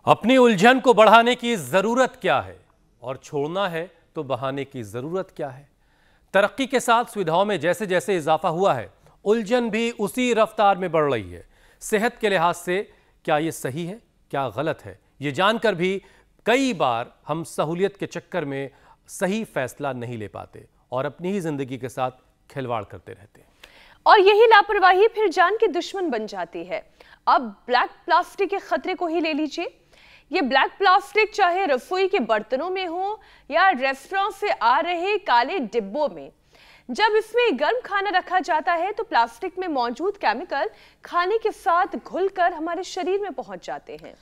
अपनी उलझन को बढ़ाने की जरूरत क्या है और छोड़ना है तो बहाने की जरूरत क्या है। तरक्की के साथ सुविधाओं में जैसे जैसे इजाफा हुआ है, उलझन भी उसी रफ्तार में बढ़ रही है। सेहत के लिहाज से क्या ये सही है, क्या गलत है, ये जानकर भी कई बार हम सहूलियत के चक्कर में सही फैसला नहीं ले पाते और अपनी ही जिंदगी के साथ खिलवाड़ करते रहते हैं। और यही लापरवाही फिर जान की दुश्मन बन जाती है। अब ब्लैक प्लास्टिक के खतरे को ही ले लीजिए। ये ब्लैक प्लास्टिक चाहे रसोई के बर्तनों में हो या रेस्टोरेंट से आ रहे काले डिब्बों में, जब इसमें गर्म खाना रखा जाता है तो प्लास्टिक में मौजूद केमिकल खाने के साथ घुलकर हमारे शरीर में पहुंच जाते हैं,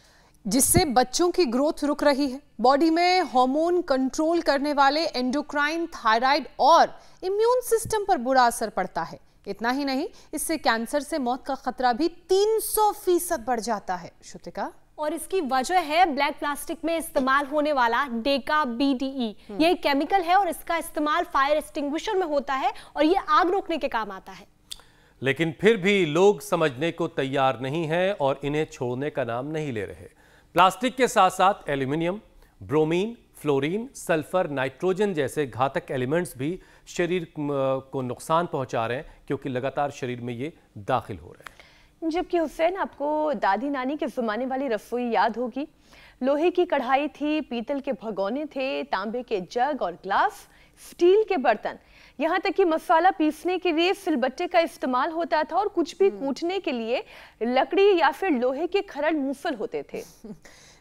जिससे बच्चों की ग्रोथ रुक रही है। बॉडी में हार्मोन कंट्रोल करने वाले एंडोक्राइन, थायराइड और इम्यून सिस्टम पर बुरा असर पड़ता है। इतना ही नहीं, इससे कैंसर से मौत का खतरा भी 300% बढ़ जाता है। श्रुतिका, और इसकी वजह है ब्लैक प्लास्टिक में इस्तेमाल होने वाला डेका BDE। ये एक केमिकल है और इसका इस्तेमाल फायर एक्सटिंग्विशर में होता है और ये आग रोकने के काम आता है। लेकिन फिर भी लोग समझने को तैयार नहीं हैं और इन्हें छोड़ने का नाम नहीं ले रहे। प्लास्टिक के साथ साथ aluminium, bromine, fluorine, sulphur, nitrogen जैसे घातक एलिमेंट्स भी शरीर को नुकसान पहुंचा रहे हैं, क्योंकि लगातार शरीर में ये दाखिल हो रहे हैं। जबकि हुसैन, आपको दादी नानी के ज़माने वाली रसोई याद होगी। लोहे की कढ़ाई थी, पीतल के भगोने थे, तांबे के जग और ग्लास, स्टील के बर्तन, यहाँ तक कि मसाला पीसने के लिए सिलबट्टे का इस्तेमाल होता था और कुछ भी कूटने के लिए लकड़ी या फिर लोहे के खरड़ मूसल होते थे,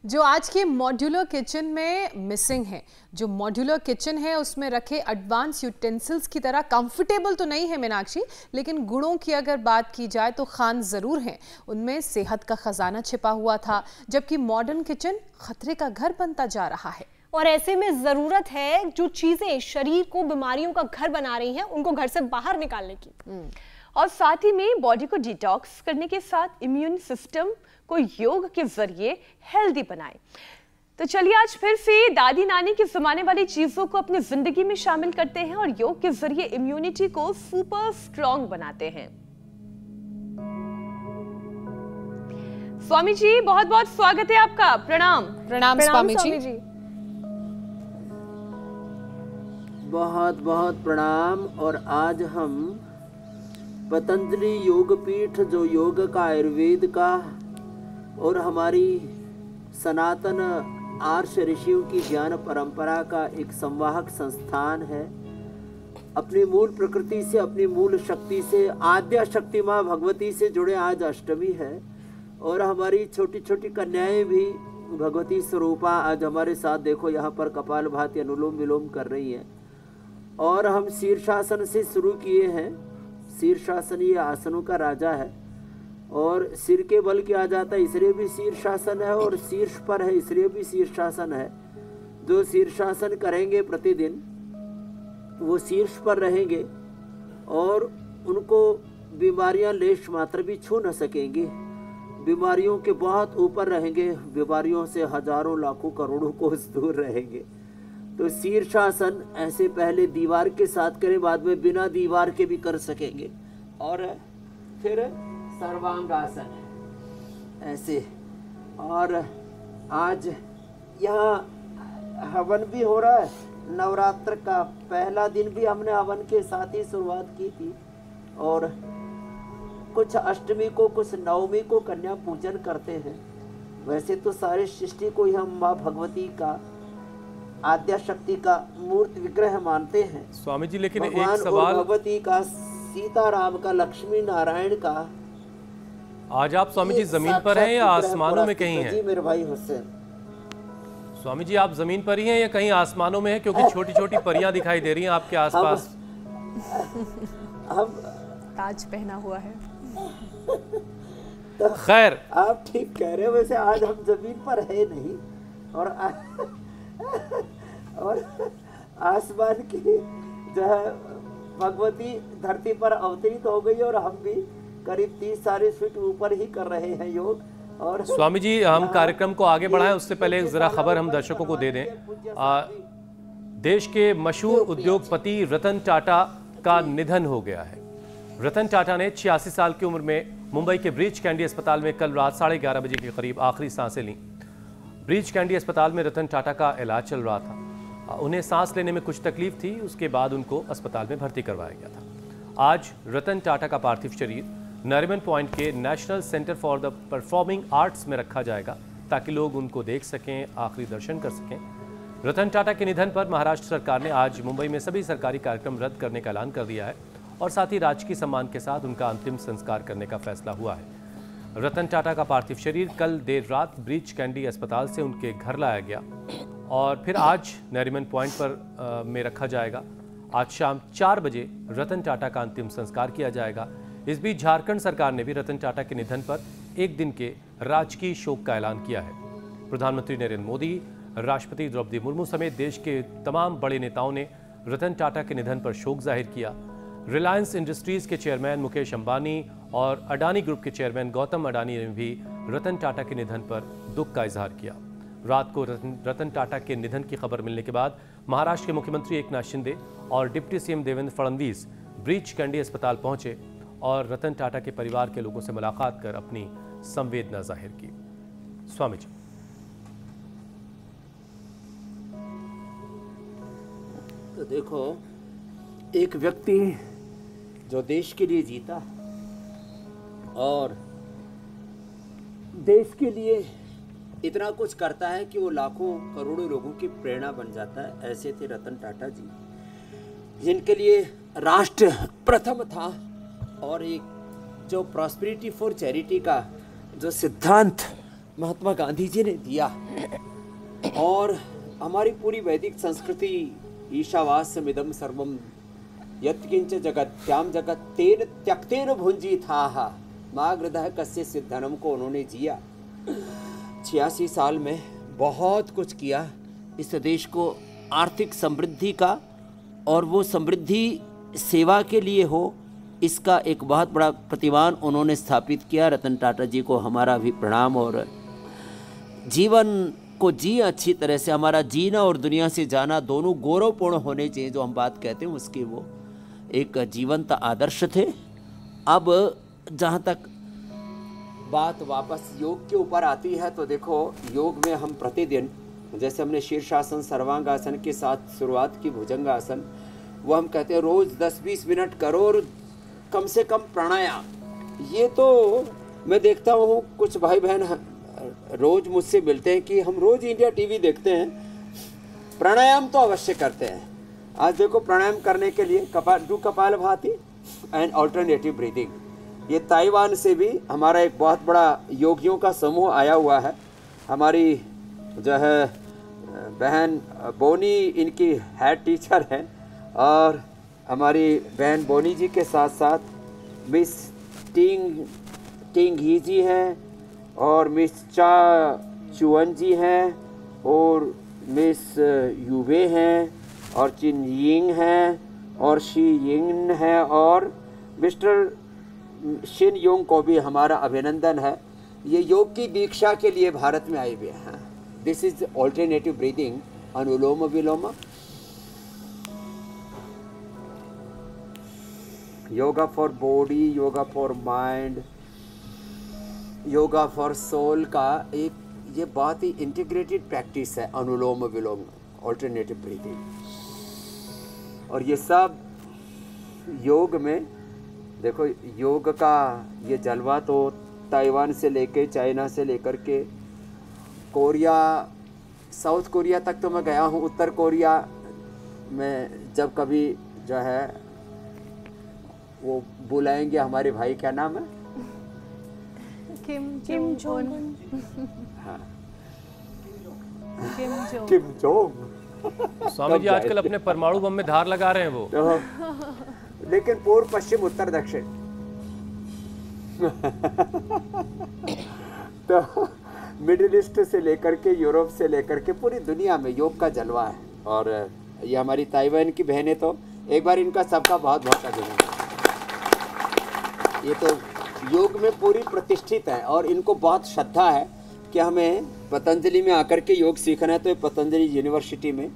जो आज के मॉड्यूलर किचन में मिसिंग है। जो मॉड्यूलर किचन है उसमें रखे एडवांस यूटेंसिल्स की तरह कंफर्टेबल तो नहीं है मीनाक्षी, लेकिन गुणों की अगर बात की जाए तो खान जरूर हैं। उनमें सेहत का खजाना छिपा हुआ था, जबकि मॉडर्न किचन खतरे का घर बनता जा रहा है। और ऐसे में जरूरत है जो चीजें शरीर को बीमारियों का घर बना रही हैं उनको घर से बाहर निकालने की। और साथ ही में बॉडी को डिटॉक्स करने के साथ इम्यून सिस्टम को योग के जरिए हेल्दी बनाए। तो चलिए आज फिर से दादी नानी के जमाने वाली चीजों को अपनी जिंदगी में शामिल करते हैं और योग के जरिए इम्यूनिटी को सुपर स्ट्रॉन्ग बनाते हैं। स्वामी जी, बहुत बहुत स्वागत है आपका। प्रणाम। प्रणाम स्वामी जी। बहुत बहुत प्रणाम। और आज हम पतंजलि योगपीठ, जो योग का, आयुर्वेद का और हमारी सनातन आर्ष ऋषियों की ज्ञान परंपरा का एक संवाहक संस्थान है, अपनी मूल प्रकृति से, अपनी मूल शक्ति से, आद्या शक्ति माँ भगवती से जुड़े आज अष्टमी है। और हमारी छोटी छोटी कन्याएं भी भगवती स्वरूपा आज हमारे साथ देखो यहाँ पर कपालभाति, अनुलोम विलोम कर रही हैं। और हम शीर्षासन से शुरू किए हैं। शीर्षासन ये आसनों का राजा है और सिर के बल किया जाता है, इसलिए भी शीर्षासन है, और शीर्ष पर है इसलिए भी शीर्षासन है। जो शीर्षासन करेंगे प्रतिदिन वो शीर्ष पर रहेंगे और उनको बीमारियां लेश मात्र भी छू न सकेंगी। बीमारियों के बहुत ऊपर रहेंगे, बीमारियों से हजारों लाखों करोड़ों कोस दूर रहेंगे। तो शीर्षासन ऐसे पहले दीवार के साथ करें, बाद में बिना दीवार के भी कर सकेंगे। और फिर सर्वांगासन ऐसे। और आज यहाँ हवन भी हो रहा है। नवरात्र का पहला दिन भी हमने हवन के साथ ही शुरुआत की थी। और कुछ अष्टमी को, कुछ नवमी को कन्या पूजन करते हैं। वैसे तो सारे सृष्टि को ही हम माँ भगवती का, आद्या शक्ति का मूर्त विग्रह मानते हैं स्वामी जी। लेकिन एक भगवान सवाल, भगवती का, सीताराम का, लक्ष्मी नारायण का। आज आप स्वामी जी जमीन पर हैं या आसमानों में कहीं हैं? जी मेरे भाई हुसैन। स्वामी जी, आप जमीन पर ही हैं या कहीं आसमानों में हैं? क्योंकि छोटी छोटी परियां दिखाई दे रही हैं आपके आसपास। हम ताज पहना हुआ है। तो खैर, आप ठीक कह रहे हो। वैसे आज हम जमीन पर है नहीं और आसमान की जो है भगवती धरती पर अवतरित हो गई और हम भी करीब 30-40 फीट ऊपर ही कर रहे हैं योग। और स्वामी जी, हम कार्यक्रम को आगे बढ़ाएं उससे पहले एक जरा खबर हम दर्शकों को दे दें। देश के मशहूर उद्योगपति रतन टाटा का निधन हो गया है। रतन टाटा ने 86 साल की उम्र में मुंबई के ब्रीच कैंडी अस्पताल में कल रात 11:30 बजे के करीब आखिरी सांसें लीं। ब्रीच कैंडी अस्पताल में रतन टाटा का इलाज चल रहा था। उन्हें सांस लेने में कुछ तकलीफ थी, उसके बाद उनको अस्पताल में भर्ती करवाया गया था। आज रतन टाटा का पार्थिव शरीर नरीमन पॉइंट के national centre for the performing arts में रखा जाएगा ताकि लोग उनको देख सकें, आखिरी दर्शन कर सकें। रतन टाटा के निधन पर महाराष्ट्र सरकार ने आज मुंबई में सभी सरकारी कार्यक्रम रद्द करने का ऐलान कर दिया है और साथ ही राजकीय सम्मान के साथ उनका अंतिम संस्कार करने का फैसला हुआ है। रतन टाटा का पार्थिव शरीर कल देर रात ब्रीच कैंडी अस्पताल से उनके घर लाया गया और फिर आज नरीमन पॉइंट पर में रखा जाएगा। आज शाम 4 बजे रतन टाटा का अंतिम संस्कार किया जाएगा। इस बीच झारखंड सरकार ने भी रतन टाटा के निधन पर एक दिन के राजकीय शोक का ऐलान किया है। प्रधानमंत्री नरेंद्र मोदी, राष्ट्रपति द्रौपदी मुर्मू समेत देश के तमाम बड़े नेताओं ने रतन टाटा के निधन पर शोक जाहिर किया। रिलायंस इंडस्ट्रीज के चेयरमैन मुकेश अंबानी और अडानी ग्रुप के चेयरमैन गौतम अडानी ने भी रतन टाटा के निधन पर दुख का इजहार किया। रात को रतन टाटा के निधन की खबर मिलने के बाद महाराष्ट्र के मुख्यमंत्री एकनाथ शिंदे और deputy CM Devendra Fadnavis breach candy अस्पताल पहुंचे और रतन टाटा के परिवार के लोगों से मुलाकात कर अपनी संवेदना जाहिर की। स्वामी जी। तो देखो, एक व्यक्ति जो देश के लिए जीता और देश के लिए इतना कुछ करता है कि वो लाखों करोड़ों लोगों की प्रेरणा बन जाता है, ऐसे थे रतन टाटा जी, जिनके लिए राष्ट्र प्रथम था और एक जो प्रॉस्पेरिटी फॉर चैरिटी का जो सिद्धांत महात्मा गांधी जी ने दिया और हमारी पूरी वैदिक संस्कृति ईशावास्यमिदं सर्वम यत्किंच जगत्याम जगत तेन त्यक्तेन भुंजी था माँ गृदह कस्य सिद्धनम को उन्होंने जिया। 86 साल में बहुत कुछ किया इस देश को आर्थिक समृद्धि का, और वो समृद्धि सेवा के लिए हो, इसका एक बहुत बड़ा प्रतिमान उन्होंने स्थापित किया। रतन टाटा जी को हमारा भी प्रणाम। और जीवन को जी अच्छी तरह से, हमारा जीना और दुनिया से जाना दोनों गौरवपूर्ण होने चाहिए, जो हम बात कहते हैं उसके वो एक जीवंत आदर्श थे। अब जहाँ तक बात वापस योग के ऊपर आती है तो देखो, योग में हम प्रतिदिन, जैसे हमने शीर्षासन सर्वांगासन के साथ शुरुआत की, भुजंगासन, वो हम कहते हैं रोज़ 10-20 मिनट करो और कम से कम प्राणायाम। ये तो मैं देखता हूँ कुछ भाई बहन रोज़ मुझसे मिलते हैं कि हम रोज़ इंडिया टीवी देखते हैं, प्राणायाम तो अवश्य करते हैं। आज देखो, प्राणायाम करने के लिए कपालभाति एंड ऑल्टरनेटिव ब्रीदिंग, ये ताइवान से भी हमारा एक बहुत बड़ा योगियों का समूह आया हुआ है। हमारी जो है बहन बोनी इनकी हेड टीचर है और हमारी बहन बोनी जी के साथ साथ मिस टिंग ही जी हैं और मिस चा चुअन जी हैं और मिस यूवे हैं और चिन यिंग हैं और शी यिंग हैं और मिस्टर शिन योंग को भी हमारा अभिनंदन है। ये योग की दीक्षा के लिए भारत में आए हुए हैं। This is alternative breathing, anulom vilom, yoga for body, yoga for mind, yoga for soul का एक ये बहुत ही इंटीग्रेटेड प्रैक्टिस है, अनुलोम विलोम, ऑल्टरनेटिव ब्रीदिंग। और ये सब योग में देखो, योग का ये जलवा तो ताइवान से लेके, चाइना से लेकर के कोरिया, साउथ कोरिया तक तो मैं गया हूँ। उत्तर कोरिया में जब कभी जो है वो बुलाएंगे हमारे भाई, क्या नाम है, किम जोंग। हाँ, किम जोंग। स्वामी जी आजकल अपने परमाणु बम में धार लगा रहे हैं वो। लेकिन पूर्व पश्चिम उत्तर दक्षिण तो मिडिल ईस्ट से लेकर के यूरोप से लेकर के पूरी दुनिया में योग का जलवा है। और ये हमारी ताइवान की बहनें, तो एक बार इनका सबका बहुत बहुत अभिनंदन। ये तो योग में पूरी प्रतिष्ठित है और इनको बहुत श्रद्धा है कि हमें पतंजलि में आकर के योग सीखना है, तो पतंजलि यूनिवर्सिटी में।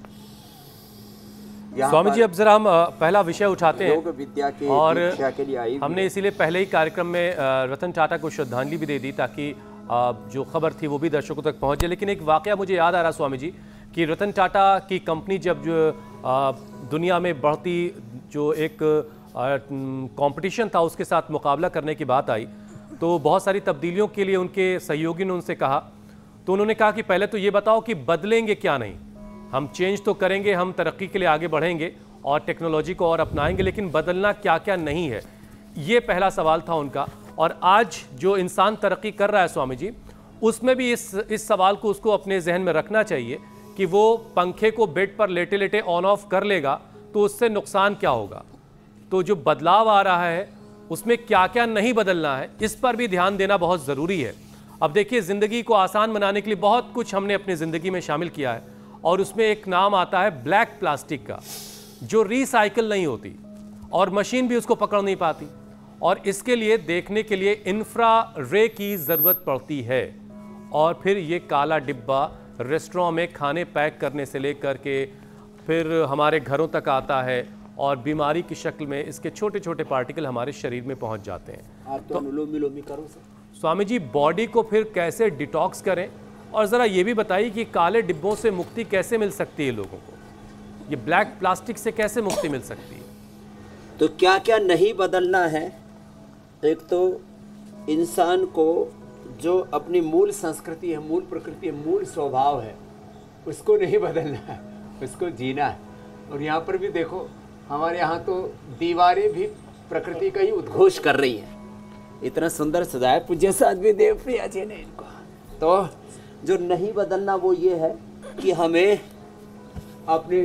स्वामी जी, अब जरा हम पहला विषय उठाते हैं योग विद्या और के लिए आई हमने इसीलिए पहले ही कार्यक्रम में रतन टाटा को श्रद्धांजलि भी दे दी ताकि जो खबर थी वो भी दर्शकों तक पहुंच जाए। लेकिन एक वाकया मुझे याद आ रहा स्वामी जी कि रतन टाटा की कंपनी जब दुनिया में बढ़ती जो एक कंपटीशन था उसके साथ मुकाबला करने की बात आई तो बहुत सारी तब्दीलियों के लिए उनके सहयोगी ने उनसे कहा, तो उन्होंने कहा कि पहले तो ये बताओ कि बदलेंगे क्या नहीं, हम चेंज तो करेंगे, हम तरक्की के लिए आगे बढ़ेंगे और टेक्नोलॉजी को और अपनाएंगे, लेकिन बदलना क्या क्या नहीं है, ये पहला सवाल था उनका। और आज जो इंसान तरक्की कर रहा है स्वामी जी, उसमें भी इस सवाल को उसको अपने जहन में रखना चाहिए कि वो पंखे को बेड पर लेटे लेटे ऑन ऑफ कर लेगा तो उससे नुकसान क्या होगा। तो जो बदलाव आ रहा है उसमें क्या क्या नहीं बदलना है, इस पर भी ध्यान देना बहुत ज़रूरी है। अब देखिए, ज़िंदगी को आसान बनाने के लिए बहुत कुछ हमने अपनी ज़िंदगी में शामिल किया है और उसमें एक नाम आता है ब्लैक प्लास्टिक का, जो रिसाइकिल नहीं होती और मशीन भी उसको पकड़ नहीं पाती, और इसके लिए देखने के लिए इंफ्रारेड की ज़रूरत पड़ती है। और फिर ये काला डिब्बा रेस्टोरेंट में खाने पैक करने से लेकर के फिर हमारे घरों तक आता है और बीमारी की शक्ल में इसके छोटे छोटे पार्टिकल हमारे शरीर में पहुंच जाते हैं। आप तो अनुलोम विलोम करो सर। स्वामी जी, बॉडी को फिर कैसे डिटॉक्स करें, और ज़रा ये भी बताइए कि काले डिब्बों से मुक्ति कैसे मिल सकती है लोगों को, ये ब्लैक प्लास्टिक से कैसे मुक्ति मिल सकती है? तो क्या क्या नहीं बदलना है? एक तो इंसान को जो अपनी मूल संस्कृति है, मूल प्रकृति है, मूल स्वभाव है, उसको नहीं बदलना है, उसको जीना है। और यहाँ पर भी देखो, हमारे यहाँ तो दीवारें भी प्रकृति का ही उद्घोष कर रही हैं। इतना सुंदर सजाया पूज्य साध्वी देव प्रिया जी ने इनको। तो जो नहीं बदलना वो ये है कि हमें अपने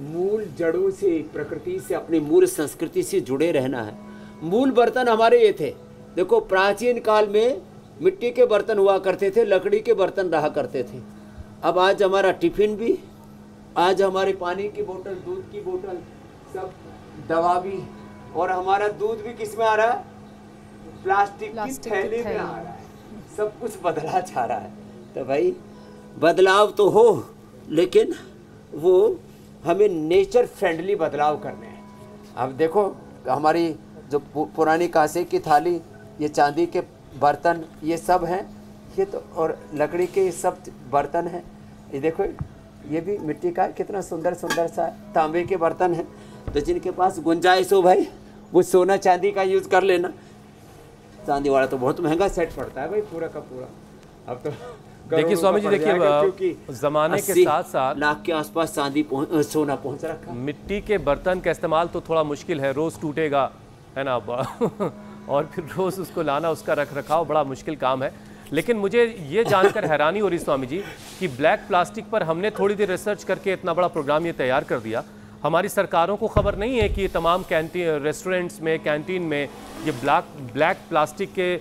मूल जड़ों से, प्रकृति से, अपनी मूल संस्कृति से जुड़े रहना है। मूल बर्तन हमारे ये थे। देखो, प्राचीन काल में मिट्टी के बर्तन हुआ करते थे, लकड़ी के बर्तन रहा करते थे। अब आज हमारा टिफिन भी, आज हमारे पानी की बोतल, दूध की बोतल, सब दवा भी, और हमारा दूध भी किस में आ रहा है? प्लास्टिक की थैली में आ रहा है। सब कुछ बदला जा रहा है। तो भाई बदलाव तो हो, लेकिन वो हमें नेचर फ्रेंडली बदलाव करने हैं। अब देखो, हमारी जो पुरानी कांसे की थाली, ये चांदी के बर्तन, ये सब हैं, ये तो, और लकड़ी के सब बर्तन हैं। ये देखो, ये भी मिट्टी का कितना सुंदर सुंदर सा तांबे के बर्तन है। तो जिनके पास गुंजाइश हो भाई, वो सोना चांदी का यूज़ कर लेना। चांदी वाला तो बहुत महंगा सेट पड़ता है भाई, पूरा का पूरा। अब तो देखिए स्वामी जी, देखिए जमाने के साथ साथ लाख के आसपास चांदी सोना पहुंच रखा। मिट्टी के बर्तन का इस्तेमाल तो थोड़ा मुश्किल है, रोज़ टूटेगा, है ना और फिर रोज़ उसको लाना, उसका रख रखाव बड़ा मुश्किल काम है। लेकिन मुझे ये जानकर हैरानी हो रही स्वामी जी कि ब्लैक प्लास्टिक पर हमने थोड़ी देर रिसर्च करके इतना बड़ा प्रोग्राम ये तैयार कर दिया, हमारी सरकारों को खबर नहीं है कि ये तमाम रेस्टोरेंट्स में, कैंटीन में ये ब्लैक प्लास्टिक के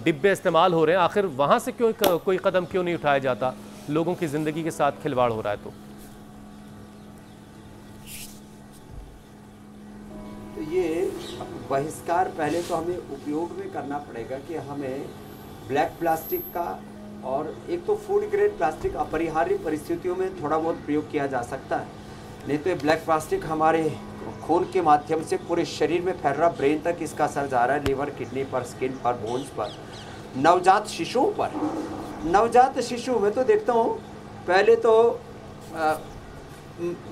डिब्बे इस्तेमाल हो रहे हैं। आखिर वहाँ से क्यों कोई कदम क्यों नहीं उठाया जाता? लोगों की ज़िंदगी के साथ खिलवाड़ हो रहा है। तो ये बहिष्कार पहले तो हमें उपयोग में करना पड़ेगा कि हमें ब्लैक प्लास्टिक का, और एक तो फूड ग्रेड प्लास्टिक अपरिहार्य परिस्थितियों में थोड़ा बहुत प्रयोग किया जा सकता है, नहीं तो ये ब्लैक प्लास्टिक हमारे खून के माध्यम से पूरे शरीर में फैल रहा, ब्रेन तक इसका असर जा रहा है, लिवर, किडनी पर, स्किन पर, बोन्स पर, नवजात शिशुओं पर। नवजात शिशु में तो देखता हूँ, पहले तो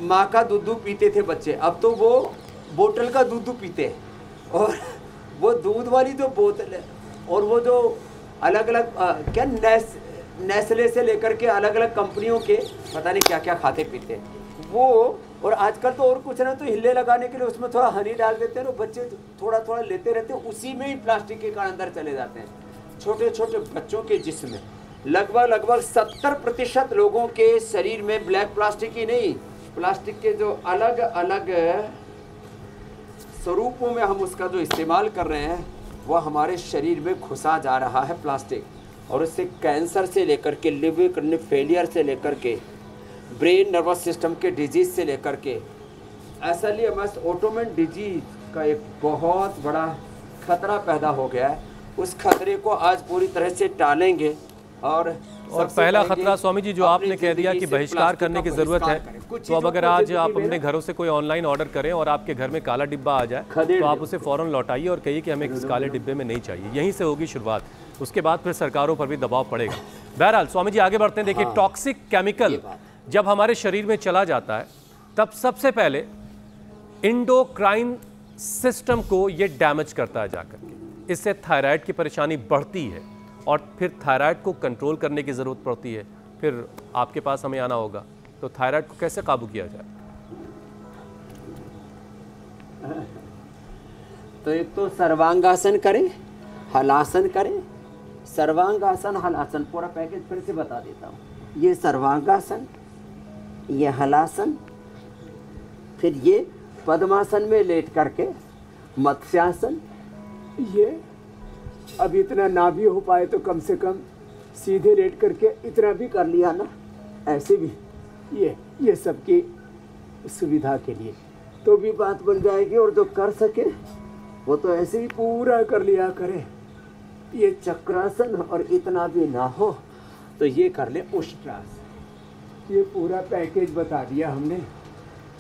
माँ का दूध पीते थे बच्चे, अब तो वो बोतल का दूध पीते हैं। और वो दूध वाली जो बोतल है, और वो जो अलग अलग क्या नेस्ले से लेकर के अलग अलग कंपनियों के पता नहीं क्या क्या खाते पीते वो। और आजकल तो और कुछ ना, तो हिले लगाने के लिए उसमें थोड़ा हनी डाल देते हैं, बच्चे थोड़ा थोड़ा लेते रहते हैं, उसी में ही प्लास्टिक के कण अंदर चले जाते हैं। छोटे छोटे बच्चों के जिस्म में लगभग 70% लोगों के शरीर में ब्लैक प्लास्टिक ही नहीं, प्लास्टिक के जो अलग अलग स्वरूपों में हम उसका जो इस्तेमाल कर रहे हैं, वह हमारे शरीर में घुसा जा रहा है प्लास्टिक। और उससे कैंसर से लेकर के, लिवर किडनी फेलियर से लेकर के, ब्रेन नर्वस सिस्टम के डिजीज से लेकर के, एसएलईएमएस ऑटोइम्यून डिजीज का एक बहुत बड़ा खतरा पैदा हो गया है। उस खतरे को आज पूरी तरह से टालेंगे। और पहला खतरा स्वामी जी जो आपने कह दिया कि बहिष्कार करने की ज़रूरत है, तो अब अगर आज आप अपने घरों से कोई ऑनलाइन ऑर्डर करें और आपके घर में काला डिब्बा आ जाए, तो आप उसे फ़ौरन लौटाइए और कहिए कि हमें इस काले डिब्बे में नहीं चाहिए। यहीं से होगी शुरुआत। उसके बाद फिर सरकारों पर भी दबाव पड़ेगा। बहरहाल स्वामी जी आगे बढ़ते हैं। देखिए, टॉक्सिक केमिकल जब हमारे शरीर में चला जाता है तब सबसे पहले एंडोक्राइन सिस्टम को ये डैमेज करता है जाकर के। इससे थायराइड की परेशानी बढ़ती है और फिर थायराइड को कंट्रोल करने की ज़रूरत पड़ती है। फिर आपके पास हमें आना होगा, तो थायराइड को कैसे काबू किया जाए? तो एक तो सर्वांगासन करें, हलासन करें। सर्वांगासन, हलासन, पूरा पैकेज फिर से बता देता हूँ। ये सर्वांगासन, ये हलासन, फिर ये पद्मासन में लेट करके मत्स्यासन। ये अब इतना ना भी हो पाए तो कम से कम सीधे लेट करके इतना भी कर लिया ना, ऐसे भी ये सबकी सुविधा के लिए तो भी बात बन जाएगी। और जो कर सके वो तो ऐसे ही पूरा कर लिया करे। ये चक्रासन, और इतना भी ना हो तो ये कर ले उष्ट्रासन। ये पूरा पैकेज बता दिया हमने,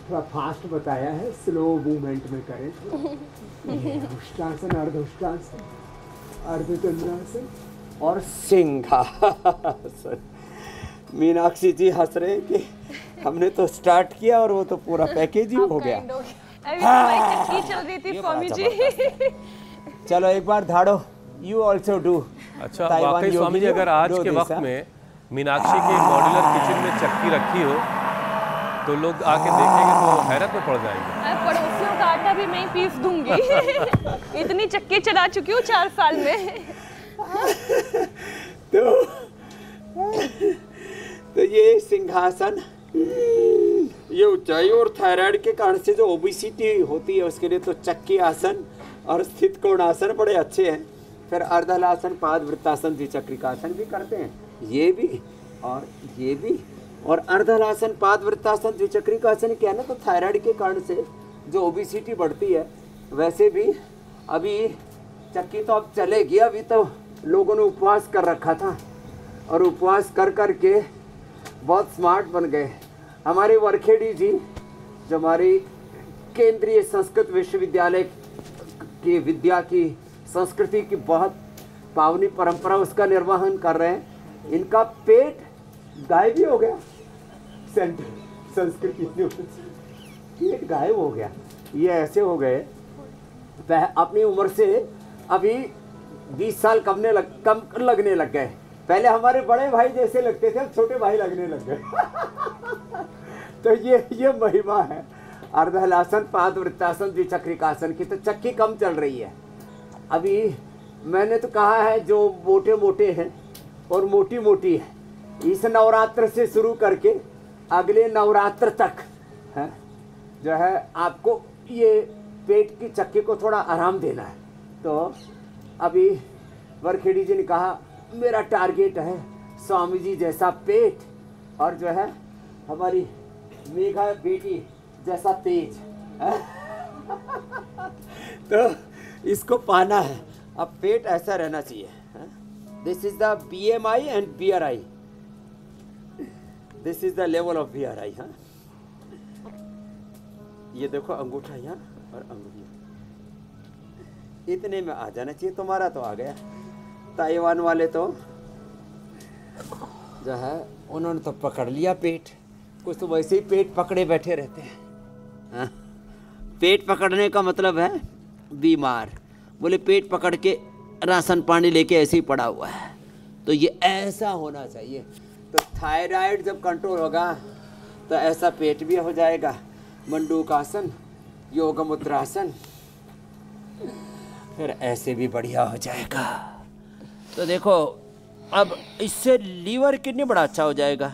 थोड़ा फास्ट बताया है, स्लो मूवमेंट में करें। उष्ट्रासन, अर्धउष्ट्रासन, अर्धचंद्रासन और सिंहासन। मीनाक्षी जी हंस रहे कि हमने तो स्टार्ट किया और वो तो पूरा पैकेज ही हो गया। अभी चल रही थी स्वामी जी। चलो एक बार धाड़ो, यू ऑल्सो डू। अच्छा, वाकई स्वामी जी, अगर आज के वक्त में मीनाक्षी के मॉड्यूलर किचन में चक्की रखी हो तो लोग आके देखेंगे तो हैरत में पड़ जाएंगे। पड़ोसियों का आटा भी मैं ही पीस दूंगी। इतनी चक्की चला चुकी हूँ 4 साल में। तो ये सिंहासन, ये ऊंचाई और थायराइड के कारण से जो ओबेसिटी होती है उसके लिए तो चक्की आसन और स्थित कोणासन बड़े अच्छे हैं। फिर अर्धहलासन, पादवृत्तासन, द्विचक्रिकासन भी करते हैं, ये भी और ये भी। और अर्धहलासन, पादवृत्तासन, द्विचक्रिकासन क्या है ना, तो थायराइड के कारण से जो ओबेसिटी बढ़ती है। वैसे भी अभी चक्की तो अब चलेगी, अभी तो लोगों ने उपवास कर रखा था और उपवास कर कर के बहुत स्मार्ट बन गए। हमारे वरखेड़ी जी, जो हमारी केंद्रीय संस्कृत विश्वविद्यालय की विद्या की संस्कृति की बहुत पावनी परंपरा उसका निर्वहन कर रहे हैं, इनका पेट गायब ही हो गया। संस्कृति पेट गायब हो गया। ये ऐसे हो गए, अपनी उम्र से अभी 20 साल कम लगने लग गए। पहले हमारे बड़े भाई जैसे लगते थे, अब छोटे भाई लगने लग गए। तो ये महिमा है अर्धहलासन, पादवृत्तासन, द्विचक्रिकासन की। तो चक्की कम चल रही है अभी। मैंने तो कहा है जो मोटे मोटे हैं और मोटी मोटी है, इस नवरात्र से शुरू करके अगले नवरात्र तक है जो है आपको ये पेट की चक्की को थोड़ा आराम देना है। तो अभी वरखेड़ी जी ने कहा मेरा टारगेट है स्वामी जी जैसा पेट और जो है हमारी मेघा बेटी जैसा तेज। तो इसको पाना है। अब पेट ऐसा रहना चाहिए। This is the BMI and BRI। This is the level of BRI। हाँ, ये देखो अंगूठा यहाँ और अंगुलियाँ, इतने में आ जाना चाहिए। तुम्हारा तो आ गया। ताइवान वाले तो जो है उन्होंने तो पकड़ लिया पेट। कुछ तो वैसे ही पेट पकड़े बैठे रहते हैं। हाँ? पेट पकड़ने का मतलब है बीमार। बोले पेट पकड़ के राशन पानी लेके ऐसे ही पड़ा हुआ है। तो ये ऐसा होना चाहिए। तो थायराइड जब कंट्रोल होगा तो ऐसा पेट भी हो जाएगा। मंडूकासन, योग मुद्रासन, फिर ऐसे भी बढ़िया हो जाएगा। तो देखो अब इससे लीवर किडनी बड़ा अच्छा हो जाएगा।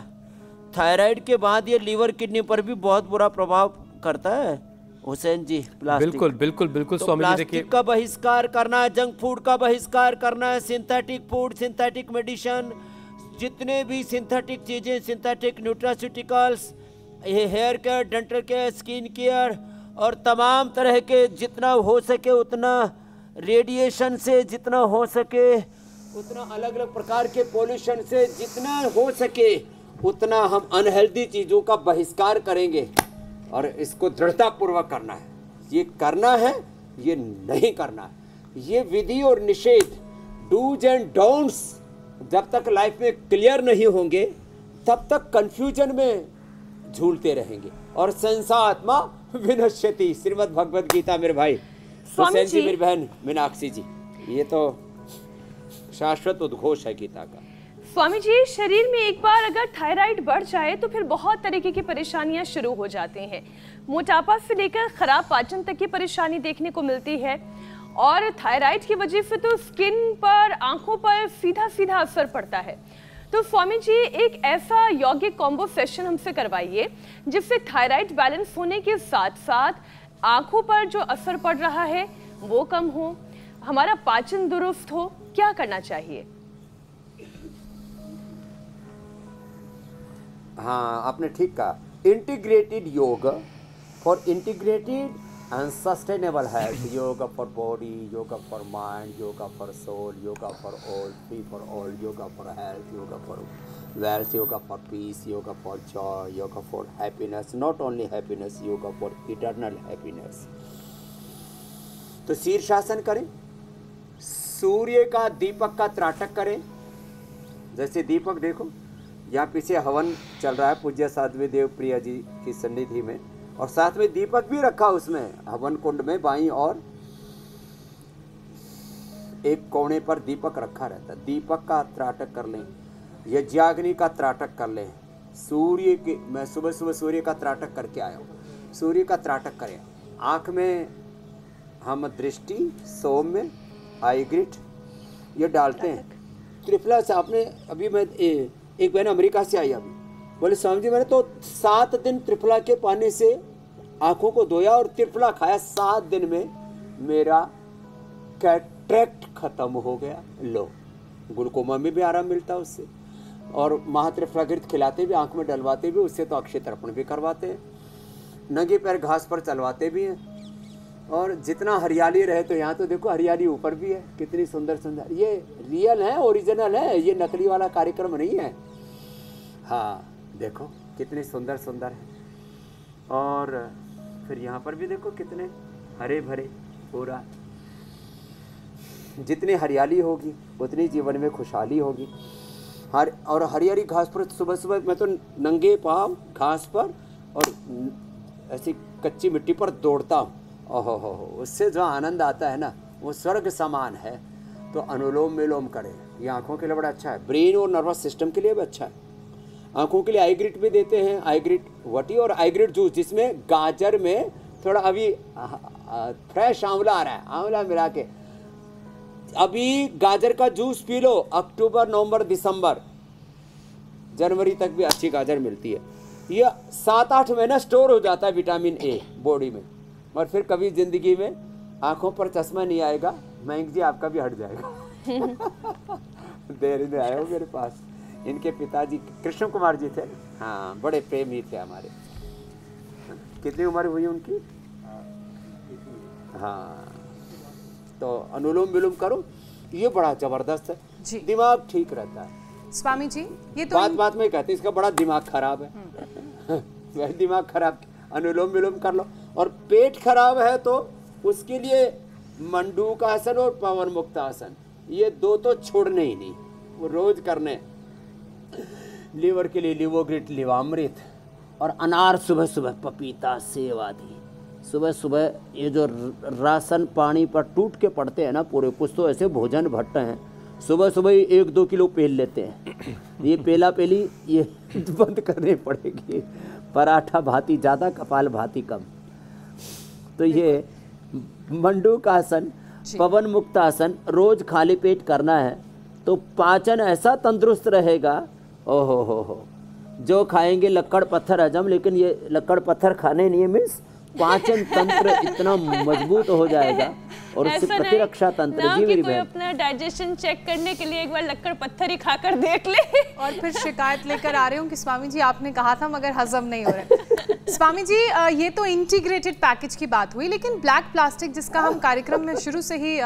थायराइड के बाद ये लीवर किडनी पर भी बहुत बुरा प्रभाव करता है हुसैन जी। प्लास्टिक, बिल्कुल बिल्कुल बिल्कुल तो स्वामी जी। देखिए, प्लास्टिक का बहिष्कार करना है, जंक फूड का बहिष्कार करना है, सिंथेटिक फूड, सिंथेटिक मेडिसिन, जितने भी सिंथेटिक चीज़ें, सिंथेटिक न्यूट्रास्यूटिकल्स, ये hair care, dental care, skin care और तमाम तरह के जितना हो सके उतना रेडिएशन से, जितना हो सके उतना अलग अलग प्रकार के पोल्यूशन से, जितना हो सके उतना हम अनहेल्दी चीज़ों का बहिष्कार करेंगे। और इसको दृढ़तापूर्वक करना है। ये करना है, ये नहीं करना है। ये विधि और निषेध डूज एंड डोंट्स जब तक लाइफ में क्लियर नहीं होंगे तब तक कंफ्यूजन में झूलते रहेंगे। और संसात्मा विनश्यति, श्रीमद् भगवद गीता मेरे भाई हुसैन जी, मेरी बहन मीनाक्षी जी, ये तो शाश्वत उद्घोष है गीता का। स्वामी जी, शरीर में एक बार अगर थायराइड बढ़ जाए तो फिर बहुत तरीके की परेशानियां शुरू हो जाती हैं। मोटापा से लेकर खराब पाचन तक की परेशानी देखने को मिलती है और थायराइड की वजह से तो स्किन पर, आंखों पर सीधा सीधा असर पड़ता है। तो स्वामी जी, एक ऐसा यौगिक कॉम्बो सेशन हमसे करवाइए जिससे थायराइड बैलेंस होने के साथ साथ आंखों पर जो असर पड़ रहा है वो कम हो, हमारा पाचन दुरुस्त हो। क्या करना चाहिए? हाँ, आपने ठीक कहा। Integrated yog for integrated and sustainable health, yoga for body, yoga for mind, yoga for soul, yoga for all, free for all, yoga for health, yoga for wealth, yoga for peace, yoga for joy, yoga for happiness, not only happiness, yoga for eternal happiness. तो शीर्षासन करें, सूर्य का दीपक का त्राटक करें। जैसे दीपक देखो, यहाँ पीछे हवन चल रहा है पूज्य साध्वी देव प्रिया जी की सन्निधि में, और साथ में दीपक भी रखा उसमें हवन कुंड में बाईं और एक कोने पर दीपक रखा रहता है। दीपक का त्राटक कर लें, यज्ञाग्नि का त्राटक कर लें। सूर्य के, मैं सुबह सुबह सूर्य का त्राटक करके आया हूँ, सूर्य का त्राटक करें। आँख में हम दृष्टि, सौम्य, आई ग्रिट ये डालते हैं। त्रिफला से आपने अभी, मैं एक बहन अमेरिका से आई अभी, बोले स्वामी जी मैंने तो 7 दिन त्रिफला के पानी से आंखों को धोया और त्रिफला खाया, 7 दिन में मेरा कैटरेक्ट खत्म हो गया। लो, ग्लूकोमा में भी आराम मिलता है उससे, और महात्रिफलाघृत खिलाते भी, आंख में डलवाते भी, उससे तो अक्षय तर्पण भी करवाते हैं, नंगे पैर घास पर चलवाते भी हैं। और जितना हरियाली रहे, तो यहाँ तो देखो हरियाली ऊपर भी है, कितनी सुंदर सुंदर। ये रियल है, ओरिजिनल है, ये नकली वाला कार्यक्रम नहीं है। हाँ देखो कितनी सुंदर सुंदर है। और फिर यहाँ पर भी देखो कितने हरे भरे, पूरा जितनी हरियाली होगी उतनी जीवन में खुशहाली होगी। और हरियाली घास पर सुबह सुबह मैं तो नंगे पाँव घास पर और ऐसी कच्ची मिट्टी पर दौड़ता हूँ। ओहो हो, उससे जो आनंद आता है ना, वो स्वर्ग समान है। तो अनुलोम विलोम करें, ये आँखों के लिए बड़ा अच्छा है, ब्रेन और नर्वस सिस्टम के लिए भी अच्छा है। आँखों के लिए आई ग्रिट भी देते हैं, आई ग्रिट वटी और आई ग्रिट जूस, जिसमें गाजर में थोड़ा अभी फ्रेश आंवला आ रहा है, आंवला मिला के अभी गाजर का जूस पी लो। अक्टूबर, नवंबर, दिसंबर, जनवरी तक भी अच्छी गाजर मिलती है। ये 7-8 महीना स्टोर हो जाता है विटामिन ए बॉडी में, और फिर कभी जिंदगी में आंखों पर चश्मा नहीं आएगा। मयंक जी आपका भी हट जाएगा। देर में आए हो मेरे पास। इनके पिताजी कृष्ण कुमार जी थे, हाँ बड़े प्रेमी थे हमारे। कितनी उम्र हुई उनकी? हाँ, तो अनुलोम विलोम करो, ये बड़ा जबरदस्त है, दिमाग ठीक रहता है। स्वामी जी, ये तो बात में कहते हैं इसका बड़ा दिमाग खराब है। वही दिमाग खराब, अनुलोम विलोम कर लो। और पेट खराब है तो उसके लिए मंडूकासन और पवन मुक्तासन, ये 2 तो छोड़ने ही नहीं, वो रोज करने। लीवर के लिए लिवोग्रिट, लिवामृत और अनार सुबह सुबह, पपीता, सेब आदि सुबह सुबह। ये जो राशन पानी पर टूट के पड़ते हैं ना पूरे, कुछ तो ऐसे भोजन भट्ट हैं, सुबह सुबह 1-2 किलो पेल लेते हैं। ये पेला पेली ये बंद करनी पड़ेगी। पराठा भाती ज़्यादा, कपाल भाती कम। तो ये मंडूकासन, पवन मुक्तासन रोज खाली पेट करना है, तो पाचन ऐसा तंदुरुस्त रहेगा। ओहो हो, जो खाएंगे लक्कड़ पत्थर हजम, लेकिन ये लक्कड़ पत्थर खाने नहीं है, मीन्स पाचन तंत्र इतना मजबूत हो जाएगा और उससे प्रतिरक्षा तंत्र। जी मेरी बहन, अपना डाइजेशन चेक करने के लिए एक बार लक्कड़ पत्थर ही खाकर देख ले, और फिर शिकायत लेकर आ रहे हूँ कि स्वामी जी आपने कहा था मगर हजम नहीं हो रहा है। स्वामी जी, ये तो इंटीग्रेटेड पैकेज की बात हुई, लेकिन ब्लैक प्लास्टिक जिसका हम कार्यक्रम में शुरू से ही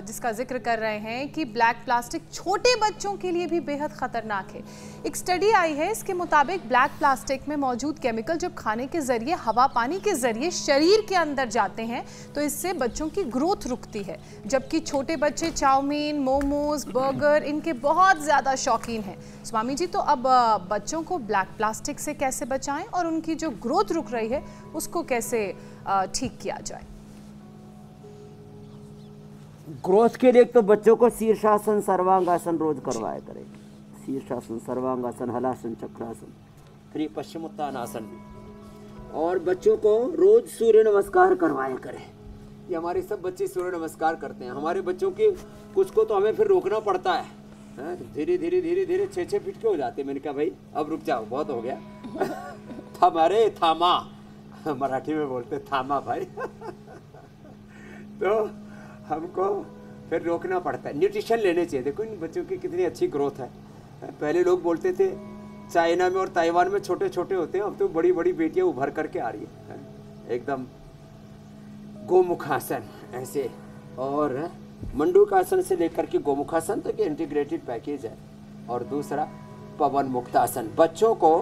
जिसका जिक्र कर रहे हैं कि ब्लैक प्लास्टिक छोटे बच्चों के लिए भी बेहद खतरनाक है। एक स्टडी आई है, इसके मुताबिक ब्लैक प्लास्टिक में मौजूद केमिकल जब खाने के जरिए, हवा पानी के जरिए शरीर के अंदर जाते हैं तो इससे बच्चों की ग्रोथ रुकती है, जबकि छोटे बच्चे चाउमीन, मोमोज, बर्गर इनके बहुत ज़्यादा शौकीन हैं। स्वामी जी, तो अब बच्चों को ब्लैक प्लास्टिक से कैसे बचाएं और उनकी जो ग्रोथ रुक रही है उसको कैसे ठीक किया जाए? ग्रोथ के लिए तो बच्चों को शीर्षासन, सर्वांगासन रोज करवाया करें। शीर्षासन, सर्वांगासन, हलासन, चक्रासन, फिर पश्चिमोत्तानासन भी। और बच्चों को रोज सूर्य नमस्कार करवाया करें। ये हमारे सब बच्चे सूर्य नमस्कार करते हैं। हमारे बच्चों के कुछ को तो हमें फिर रोकना पड़ता है, धीरे धीरे धीरे धीरे 6-6 फीट के हो जाते। मैंने कहा भाई अब रुक जाओ, बहुत हो गया। हमारे थामा, मराठी में बोलते थामा भाई। तो हमको फिर रोकना पड़ता है, न्यूट्रिशन लेने चाहिए। देखो इन बच्चों की कितनी अच्छी ग्रोथ है। पहले लोग बोलते थे चाइना में और ताइवान में छोटे छोटे होते हैं, अब तो बड़ी बड़ी बेटियां उभर करके आ रही है एकदम। गोमुखासन ऐसे, और मंडूकासन से लेकर के गोमुखासन तक इंटीग्रेटेड पैकेज है। और दूसरा पवन मुक्तासन। बच्चों को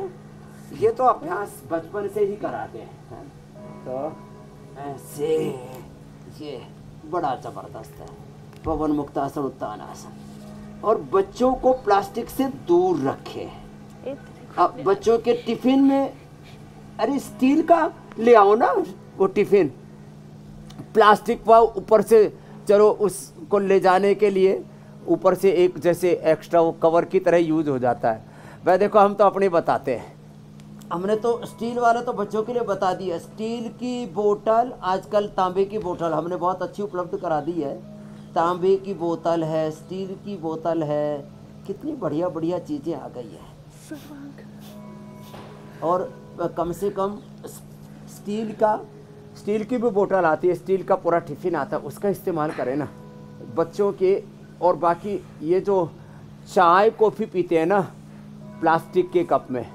ये तो अभ्यास बचपन से ही कराते हैं, तो ऐसे ये बड़ा जबरदस्त है। पवन मुक्तासन, उत्तानासन। और बच्चों को प्लास्टिक से दूर रखें। अब बच्चों के टिफिन में, अरे स्टील का ले आओ ना वो टिफिन, प्लास्टिक का ऊपर से, चलो उसको ले जाने के लिए ऊपर से एक जैसे एक्स्ट्रा वो कवर की तरह यूज हो जाता है। वह देखो हम तो अपने बताते हैं, हमने तो स्टील वाला तो बच्चों के लिए बता दिया। स्टील की बोतल, आजकल तांबे की बोतल हमने बहुत अच्छी उपलब्ध करा दी है। तांबे की बोतल है, स्टील की बोतल है, कितनी बढ़िया बढ़िया चीज़ें आ गई है। और कम से कम स्टील की भी बोतल आती है, स्टील का पूरा टिफिन आता है, उसका इस्तेमाल करें ना बच्चों के। और बाकी ये जो चाय कॉफ़ी पीते हैं ना प्लास्टिक के कप में,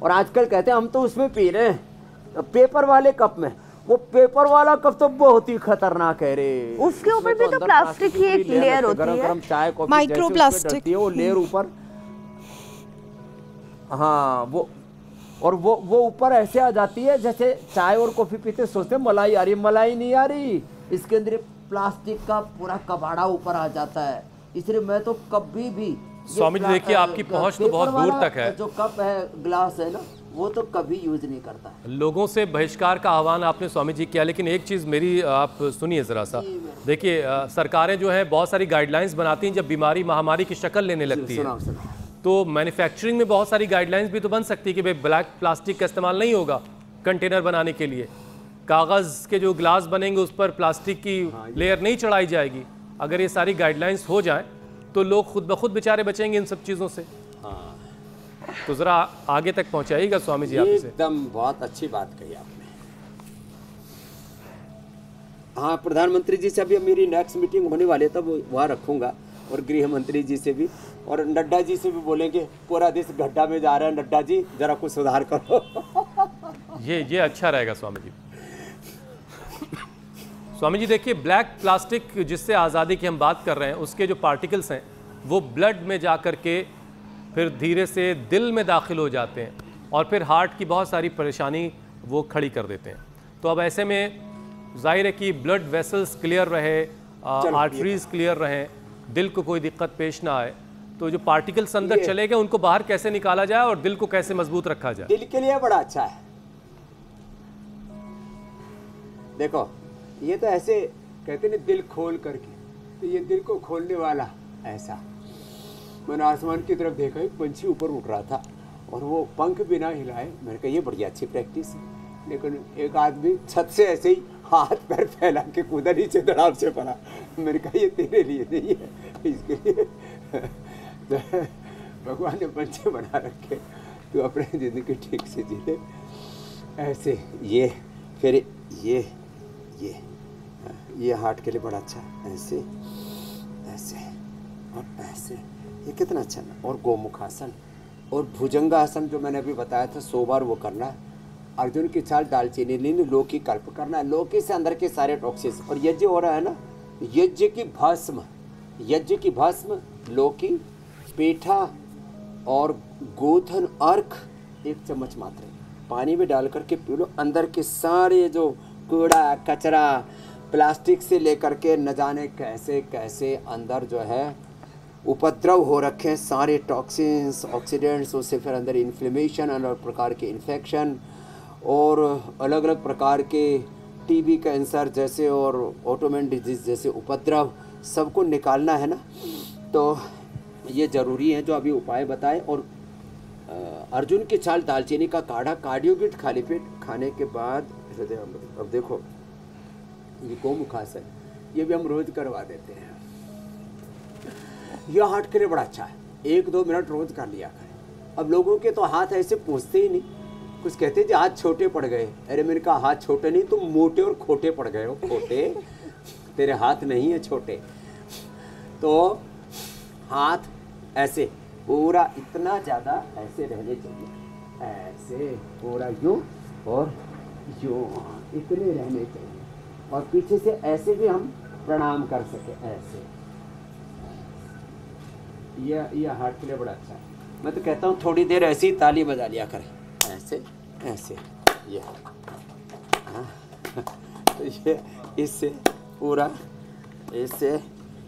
और आजकल कहते हैं हम तो उसमें पी रहे हैं पेपर वाले कप में। वो पेपर वाला कप तो बहुत ही खतरनाक है रे। उसके ऊपर भी तो प्लास्टिक की एक लेयर होती है, गरम चाय कॉफी माइक्रो प्लास्टिक, वो लेयर ऊपर, हाँ वो, और वो ऊपर ऐसे आ जाती है जैसे चाय और कॉफी पीते सोचते मलाई आ रही, मलाई नहीं आ रही, इसके अंदर प्लास्टिक का पूरा कबाड़ा ऊपर आ जाता है। इसलिए मैं तो कभी भी, स्वामी जी देखिए आपकी पहुंच तो बहुत दूर तक है, जो कप है, ग्लास है ना, वो तो कभी यूज नहीं करता। लोगों से बहिष्कार का आह्वान आपने स्वामी जी किया, लेकिन एक चीज़ मेरी आप सुनिए ज़रा सा। देखिए सरकारें जो है बहुत सारी गाइडलाइंस बनाती हैं जब बीमारी महामारी की शक्ल लेने लगती है, तो मैन्युफैक्चरिंग में बहुत सारी गाइडलाइंस भी तो बन सकती है कि भाई ब्लैक प्लास्टिक का इस्तेमाल नहीं होगा कंटेनर बनाने के लिए, कागज़ के जो ग्लास बनेंगे उस पर प्लास्टिक की लेयर नहीं चढ़ाई जाएगी। अगर ये सारी गाइडलाइंस हो जाएं तो लोग खुद ब खुद बेचारे बचेंगे इन सब चीज़ों से। तो ज़रा आगे तक पहुंचाइएगा स्वामी जी आप इसे। एकदम बहुत अच्छी बात कही आपने। हाँ, प्रधानमंत्री जी से अभी मेरी नेक्स्ट मीटिंग होने वाली है, तब वहाँ रखूंगा, और गृह मंत्री जी से भी, और नड्डा जी से भी बोलेंगे पूरा देश गड्ढा में जा रहा है, नड्डा जी जरा कुछ सुधार करो। ये अच्छा रहेगा स्वामी जी। स्वामी जी देखिए, ब्लैक प्लास्टिक जिससे आज़ादी की हम बात कर रहे हैं, उसके जो पार्टिकल्स हैं वो ब्लड में जा कर के फिर धीरे से दिल में दाखिल हो जाते हैं, और फिर हार्ट की बहुत सारी परेशानी वो खड़ी कर देते हैं। तो अब ऐसे में जाहिर है कि ब्लड वेसल्स क्लियर रहे, आर्टरीज क्लियर रहें, दिल को कोई दिक्कत पेश ना आए, तो जो पार्टिकल्स अंदर चले गए उनको बाहर कैसे निकाला जाए और दिल को कैसे मजबूत रखा जाए। दिल के लिए बड़ा अच्छा है। देखो ये तो ऐसे कहते हैं दिल खोल करके, तो ये दिल को खोलने वाला ऐसा। मैंने आसमान की तरफ देखा, एक पंछी ऊपर उड़ रहा था और वो पंख बिना हिलाए। मैंने कहा ये बड़ी अच्छी प्रैक्टिस है, लेकिन एक आदमी छत से ऐसे ही हाथ पैर फैला के कूदा, नीचे धड़ाम से पड़ा। मैंने कहा ये तेरे लिए नहीं है, इसके लिए तो भगवान ने पंछी बना रखे, तू अपने जिंदगी ठीक से जी ले। ऐसे ये फिर ये हार्ट के लिए बड़ा अच्छा है। ऐसे ऐसे और ऐसे, ये कितना अच्छा है। और गोमुखासन और भुजंगासन जो मैंने अभी बताया था 100 बार वो करना है। अर्जुन की छाल, दालचीनी लीन, लौकी कल्प करना है। लौकी से अंदर के सारे टॉक्सिस, और यज्ञ हो रहा है ना, यज्ञ की भस्म, लौकी, पेठा और गोधन अर्क 1 चम्मच मात्र पानी में डाल करके पी लो। अंदर के सारे जो कूड़ा कचरा प्लास्टिक से लेकर के न जाने कैसे कैसे अंदर जो है उपद्रव हो रखे हैं, सारे टॉक्सिन्स, ऑक्सीडेंट्स, उससे फिर अंदर इन्फ्लेमेशन, अलग प्रकार के इन्फेक्शन और अलग अलग प्रकार के टीबी, कैंसर जैसे और ऑटोइम्यून डिजीज जैसे उपद्रव सबको निकालना है ना। तो ये ज़रूरी है जो अभी उपाय बताए। और अर्जुन की छाल, दालचीनी का काढ़ा, कार्डियोगिट खाली पेट खाने के बाद हृदय अमृत। अब देखो ये गोमुखासन, ये भी हम रोज करवा देते हैं। यह हार्ट के लिए बड़ा अच्छा है, 1-2 मिनट रोज कर लिया करें। अब लोगों के तो हाथ ऐसे पूछते ही नहीं, कुछ कहते हैं जी हाथ छोटे पड़ गए। अरे मैंने कहा हाथ छोटे नहीं, तुम मोटे और खोटे पड़ गए हो। खोटे तेरे हाथ नहीं है छोटे। तो हाथ ऐसे पूरा इतना ज़्यादा ऐसे रहने चाहिए, ऐसे पूरा यूँ और यूँ इतने रहने चाहिए। और पीछे से ऐसे भी हम प्रणाम कर सके, ऐसे। यह हार्ट के लिए बड़ा अच्छा है। मैं तो कहता हूँ थोड़ी देर ऐसी ताली बजा लिया करें, ऐसे ऐसे, ये तो ये इससे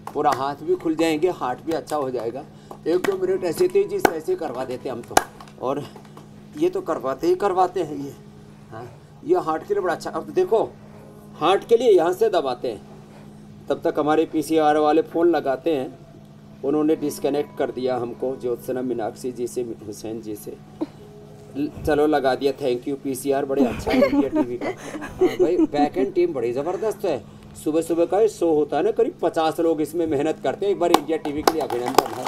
पूरा हाथ भी खुल जाएंगे, हार्ट भी अच्छा हो जाएगा। 1-2 मिनट ऐसे तेजी से ऐसे करवा देते हम तो, और ये तो करवाते हैं ये। हाँ, ये हार्ट के लिए बड़ा अच्छा। अब देखो हार्ट के लिए यहाँ से दबाते हैं, तब तक हमारे पीसीआर वाले फ़ोन लगाते हैं। उन्होंने डिस्कनेक्ट कर दिया हमको, ज्योत्सना मीनाक्षी जी से, हुसैन जी से। चलो लगा दिया, थैंक यू पीसीआर, बड़े अच्छा है इंडिया टीवी का। हाँ भाई, बैक एंड टीम बड़ी ज़बरदस्त है। सुबह सुबह का शो होता है ना, करीब 50 लोग इसमें मेहनत करते हैं। एक बार इंडिया टीवी के लिए अभिनंदन है।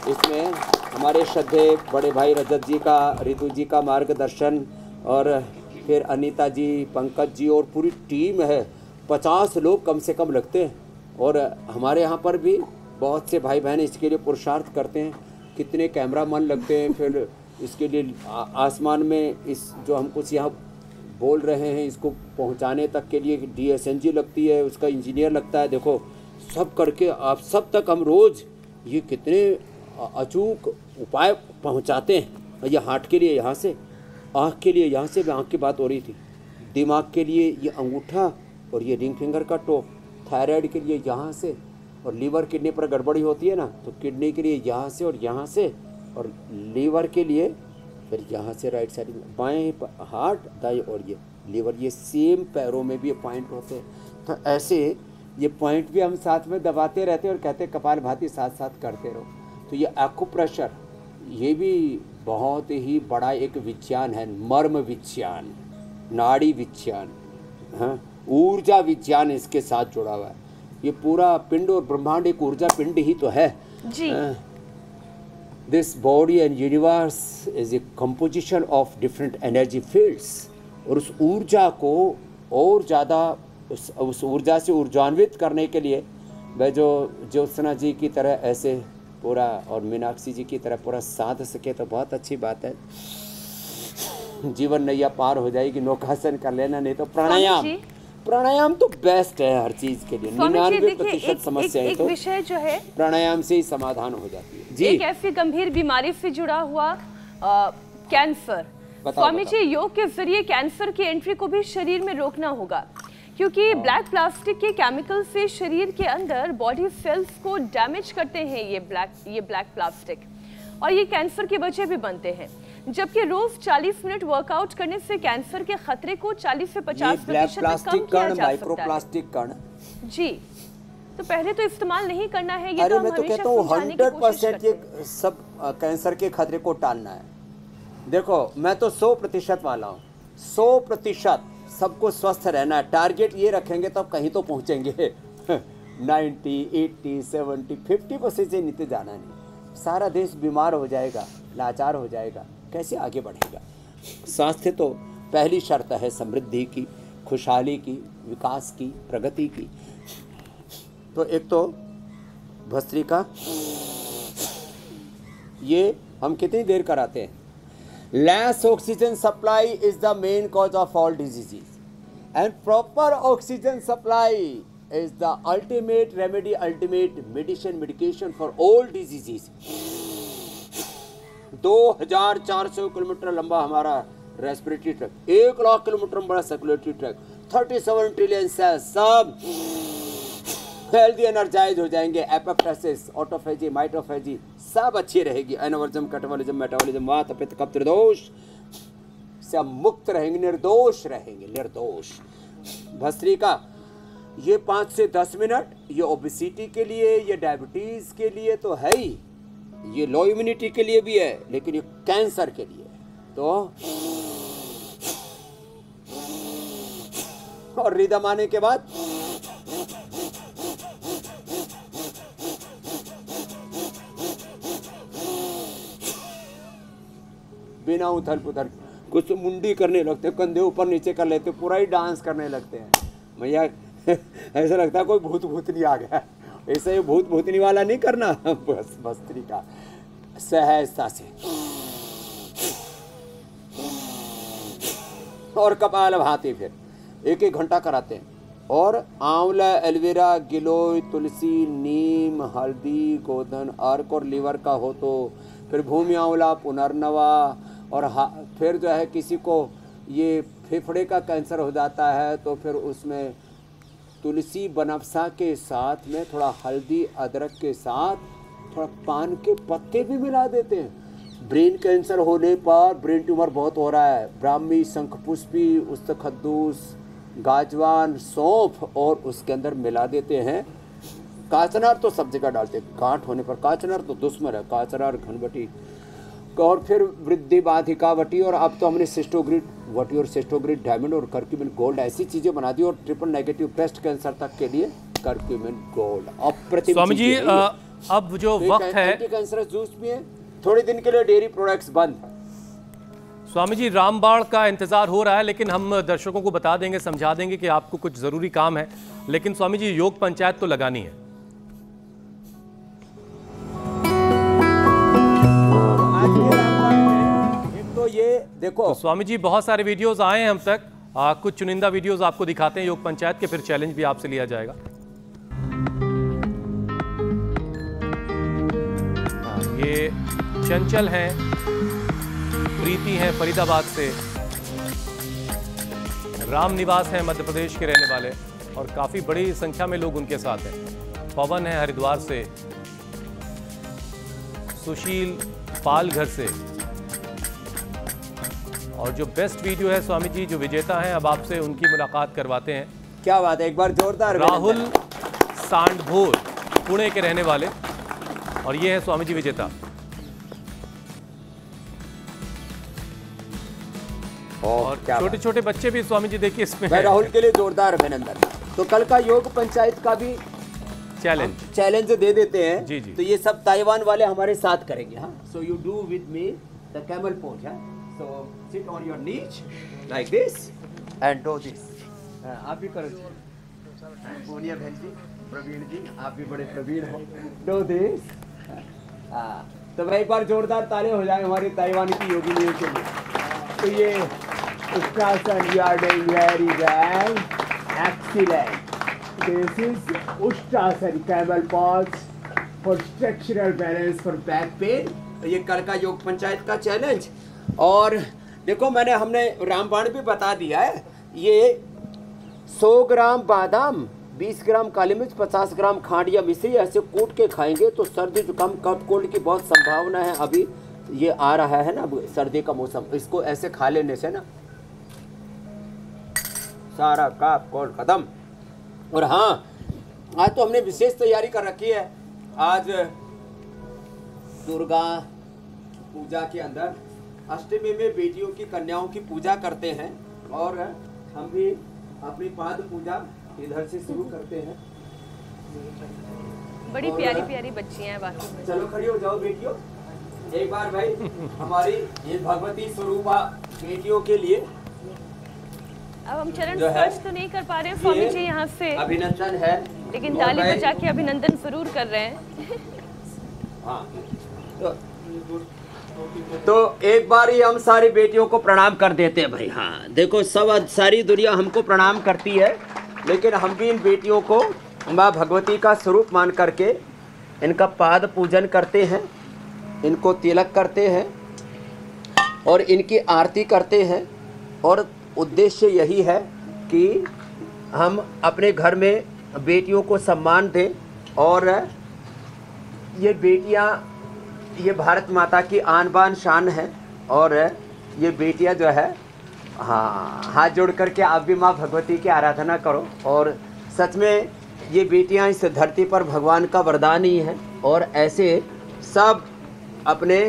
इसमें हमारे श्रद्धेय बड़े भाई रजत जी का, रितु जी का मार्गदर्शन, और फिर अनीता जी, पंकज जी और पूरी टीम है। 50 लोग कम से कम लगते हैं। और हमारे यहाँ पर भी बहुत से भाई बहन इसके लिए पुरुषार्थ करते हैं। कितने कैमरामैन लगते हैं, फिर इसके लिए आसमान में इस जो हम कुछ यहाँ बोल रहे हैं इसको पहुँचाने तक के लिए DSNG लगती है, उसका इंजीनियर लगता है। देखो सब करके आप सब तक हम रोज़ ये कितने अचूक उपाय पहुँचाते हैं। ये हार्ट के लिए यहाँ से, आँख के लिए यहाँ से, आँख की बात हो रही थी, दिमाग के लिए ये अंगूठा और ये रिंग फिंगर का टोप, थायराइड के लिए यहाँ से, और लीवर किडनी पर गड़बड़ी होती है ना, तो किडनी के लिए यहाँ से और यहाँ से, और लीवर के लिए फिर यहाँ से राइट साइड में, बाएं हार्ट, दाएं, और ये लीवर, ये सेम पैरों में भी ये पॉइंट होते हैं। तो ऐसे ये पॉइंट भी हम साथ में दबाते रहते हैं और कहते हैं कपालभाति साथ साथ करते रहो। तो ये एक्यूप्रेशर, ये भी बहुत ही बड़ा एक विज्ञान है, मर्म विज्ञान, नाड़ी विज्ञान, हाँ, ऊर्जा विज्ञान इसके साथ जुड़ा हुआ है। ये पूरा पिंड और ब्रह्मांड एक ऊर्जा पिंड ही तो है जी। This body and universe is a composition of different energy fields. और उस ऊर्जा को और ज़्यादा उस ऊर्जा से ऊर्जान्वित करने के लिए वह जो ज्योत्सना जी की तरह ऐसे पूरा, और मीनाक्षी जी की तरह पूरा साध सके तो बहुत अच्छी बात है। जीवन नैया पार हो जाएगी। नौकासन कर लेना, नहीं तो प्राणायाम तो बेस्ट है हर चीज के लिए। 99% समस्याएं तो विषय जो है प्राणायाम से ही समाधान हो जाती है जी। एक ऐसी गंभीर बीमारी से जुड़ा हुआ कैंसर। स्वामी जी, योग के जरिए कैंसर की एंट्री को भी शरीर में रोकना होगा, क्योंकि ब्लैक प्लास्टिक के केमिकल से शरीर के अंदर बॉडी सेल्स को डैमेज करते हैं ये ब्लैक प्लास्टिक, और ये कैंसर की वजह भी बनते हैं। जबकि रोज 40 मिनट वर्कआउट करने से कैंसर के खतरे को 40 से 50% तक कम किया जा सकता है। माइक्रोप्लास्टिक कण जी, तो पहले तो इस्तेमाल नहीं करना है। ये तो मैं तो कहता हूँ 100% ये सब कैंसर के खतरे को टालना है। देखो मैं तो 100% वाला हूँ, 100% सबको स्वस्थ रहना है। टारगेट ये रखेंगे तो कहीं तो पहुँचेंगे। 90, 80, 70, 50% से नीचे जाना नहीं। सारा देश बीमार हो जाएगा, लाचार हो जाएगा, कैसे आगे बढ़ेगा। स्वास्थ्य तो पहली शर्त है समृद्धि की, खुशहाली की, विकास की, प्रगति की। तो एक तो भस्त्रिका, ये हम कितनी देर कराते हैं? Less oxygen supply is the main cause of all diseases, and proper oxygen supply is the ultimate remedy, ultimate medication for all diseases. 2400 kilometre लंबा हमारा रेस्पिरेटरी ट्रैक, 1 लाख किलोमीटर बड़ा सर्कुलेटरी ट्रैक, 37 ट्रिलियन सेल्स सब healthy energise हो जाएंगे। Apoptosis, autophagy, माइटोफेजी सब अच्छी रहेगी। Anabolism, catabolism, metabolism, वात, पित्त, कफ, त्रिदोष से मुक्त रहेंगे, निर्दोष रहेंगे, निर्दोष। भस्त्रिका ये 5 से 10 मिनट, ये ओबेसिटी के लिए, ये डायबिटीज के लिए तो है ही, ये लो इम्यूनिटी के लिए भी है, लेकिन ये कैंसर के लिए तो। और रिदम आने के बाद बिना उथल पुथल, कुछ मुंडी करने लगते, कंधे ऊपर नीचे कर लेते, पूरा ही डांस करने लगते हैं। भैया ऐसा लगता है कोई भूत भूतनी आ गया। ऐसा ये भूत भूतनी वाला नहीं करना, बस भस्त्री का सहजता से। और कपालभाति फिर 1-1 घंटा कराते हैं। और आंवला, एलोवेरा, गिलोय, तुलसी, नीम, हल्दी, गोधन, अर्क और लीवर का हो तो फिर भूमि आंवला, पुनर्नवा। और फिर जो है किसी को ये फेफड़े का कैंसर हो जाता है तो फिर उसमें तुलसी बनफसा के साथ में थोड़ा हल्दी, अदरक के साथ थोड़ा पान के पत्ते भी मिला देते हैं। ब्रेन कैंसर होने पर, ब्रेन ट्यूमर बहुत हो रहा है, ब्राह्मी, शंखपुष्पी, उस्तखद्दूस, गाजवान, सौंफ और उसके अंदर मिला देते हैं। काचनार तो सब जगह डालते हैं, गांठ होने पर काचनार तो दुश्मन है, काचनार, घनवटी। और फिर वृद्धि बाधिका वटी, और अब तो हमने सिस्टोग्रिड वटी और सिस्टोग्रिड डायमंड और कर्क्यूमिन गोल्ड ऐसी चीजें बना दी। और ट्रिपल नेगेटिव ब्रेस्ट कैंसर तक के लिए कर्क्यूमिन गोल्ड अप्रतिम। स्वामी जी अब जो वक्त है, एंटी कैंसरस जूस भी है, थोड़े दिन के लिए डेयरी प्रोडक्ट्स बंद। स्वामी जी रामबाण का इंतजार हो रहा है, लेकिन हम दर्शकों को बता देंगे, समझा देंगे कि आपको कुछ जरूरी काम है। लेकिन स्वामी जी योग पंचायत तो लगानी है। तो ये देखो तो स्वामी जी बहुत सारे वीडियोस आए हैं हम तक, कुछ चुनिंदा वीडियोस आपको दिखाते हैं योग पंचायत के, फिर चैलेंज भी आपसे लिया जाएगा। ये चंचल हैं, प्रीति हैं फरीदाबाद से, राम निवास हैं मध्य प्रदेश के रहने वाले और काफी बड़ी संख्या में लोग उनके साथ हैं। पवन है हरिद्वार से, सुशील पालघर से। और जो बेस्ट वीडियो है स्वामी जी, जो विजेता हैं, अब आपसे उनकी मुलाकात करवाते हैं। क्या बात है, एक बार जोरदार। राहुल सांडभोर पुणे के रहने वाले, और ये है स्वामी जी विजेता। और छोटे छोटे बच्चे भी स्वामी जी देखिए इसमें। राहुल के लिए जोरदार अभिनंदन। तो कल का योग पंचायत का भी चैलेंज दे देते हैं। जी जी। तो ये सब ताइवान वाले हमारे साथ करेंगे। हाँ, so you do with me the camel pose. So sit on your knees like this and do this. आप भी करो। पूनिया बहन जी, प्रवीण जी, आप भी बड़े प्रवीण हो। Do this. तो भाई एक बार जोरदार ताले हो जाए हमारी ताइवान की योगिनियों के लिए। तो ये Ushtrasana, you are doing very well, excellent. This is Ushtrasana, camel pose for structural balance for back pain. तो ये कल का योग पंचायत का चैलेंज। और देखो हमने रामबाण भी बता दिया है। ये 100 ग्राम बादाम, 20 ग्राम काली मिर्च, 50 ग्राम खांड या मिश्री ऐसे कूट के खाएंगे तो सर्दी जुकाम कफ कोल्ड की बहुत संभावना है। अभी ये आ रहा है ना सर्दी का मौसम, इसको ऐसे खा लेने से ना सारा कफ कोल्ड खत्म। और हाँ, आज तो हमने विशेष तैयारी कर रखी है। आज दुर्गा पूजा के अंदर अष्टमी में बेटियों की, कन्याओं की पूजा करते हैं और हम भी अपनी पाद पूजा इधर से शुरू करते हैं। बड़ी प्यारी प्यारी बच्चियां हैं बाकी में। चलो खड़ी हो जाओ बेटियों, एक बार भाई हमारी ये भगवती स्वरूपा बेटियों के लिए। अब हम चरण स्पर्श तो नहीं कर पा रहे हैं स्वामी जी यहाँ से, अभिनंदन है, लेकिन ताली बजा के अभिनंदन जरूर कर रहे हैं। हाँ, तो एक बार ही हम सारी बेटियों को प्रणाम कर देते हैं भाई। हाँ देखो, सब सारी दुनिया हमको प्रणाम करती है, लेकिन हम भी इन बेटियों को माँ भगवती का स्वरूप मान करके इनका पाद पूजन करते हैं, इनको तिलक करते हैं और इनकी आरती करते हैं। और उद्देश्य यही है कि हम अपने घर में बेटियों को सम्मान दें। और ये बेटियां, ये भारत माता की आन बान शान है। और ये बेटियां जो है, हाँ, हाथ जोड़ करके आप भी माँ भगवती की आराधना करो। और सच में ये बेटियां इस धरती पर भगवान का वरदान ही है। और ऐसे सब अपने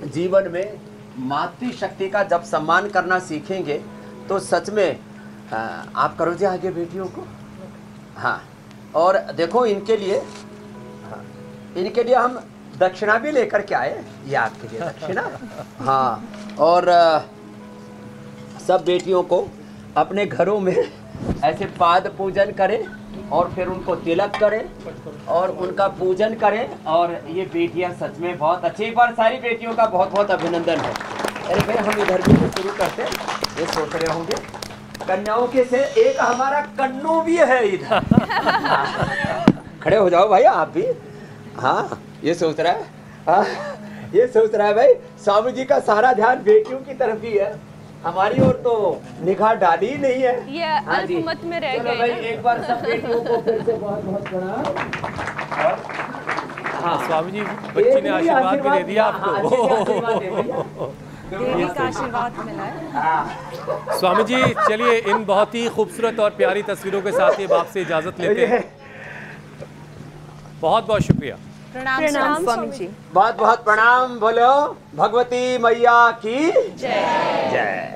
जीवन में मातृशक्ति का जब सम्मान करना सीखेंगे तो सच में आप करोगे आगे बेटियों को। हाँ, और देखो इनके लिए, हाँ, इनके लिए हम दक्षिणा भी लेकर के आए, ये आपके लिए दक्षिणा। हाँ, और सब बेटियों को अपने घरों में ऐसे पाद पूजन करें और फिर उनको तिलक करें और उनका पूजन करें। और ये बेटियां सच में बहुत अच्छी, एक बार सारी बेटियों का बहुत बहुत अभिनंदन है। अरे भाई हम इधर भी शुरू करते हैं, ये सोच रहे होंगे कन्याओं के से एक हमारा कन्नू भी है इधर। खड़े हो जाओ भाई आप भी। हाँ, ये सोच रहा है, हाँ, ये सोच रहा है भाई स्वामी जी का सारा ध्यान बेटियों की तरफ ही है, हमारी ओर तो निगाह डाली ही नहीं है। ये अल्पमत में रह गए भाई ना। एक बार सब बेटियों को फिर से बहुत बहुत प्रणाम। हाँ, स्वामी जी बच्ची ने आशीर्वाद भी दे दिया आपको। देवी का आशीर्वाद मिला है। स्वामी जी चलिए, इन बहुत ही खूबसूरत और प्यारी तस्वीरों के साथ ये आपसे इजाजत लेते हैं। बहुत बहुत शुक्रिया। प्रणाम स्वामी जी। बहुत बहुत प्रणाम। बोलो भगवती मैया की जय जय।